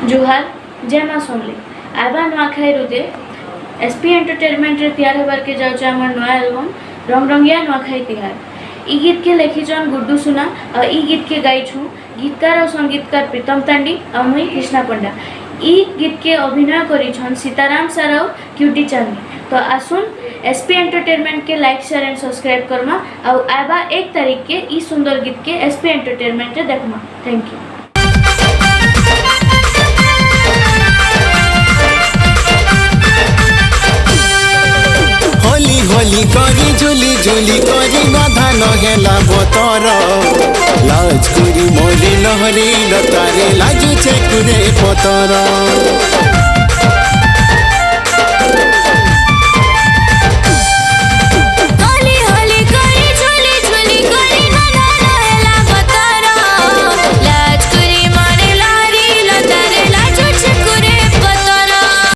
जुहार जय माँ सोनली आबा नुआखाई रुदे एसपी एंटरटेनमेंट रे तैयार होबार के जाउछ हमर नया एल्बम रंग रंगिया नुआखाई तिहार। ई गीत के लिखिछन गुड्डू सुना और ई गीत के गाइछु गीतकार और संगीतकार प्रीतम तांडी और मुई कृष्णा पंडा। ई गीत के अभिनय करिछन सीताराम सर और क्यूटी चांदी। तो आसुन एसपी एंटरटेनमेंट के लाइक शेयर एंड सब्सक्राइब करमा और आबा 1 तारीख के ई सुंदर गीत के एसपी एंटरटेनमेंट रे देखमा। Thank you. होली होली करी झुली झुली करी बाधा नहेला बोतर लाज करी मोरी लहरी लतारे लाजु छे कुरे पतर।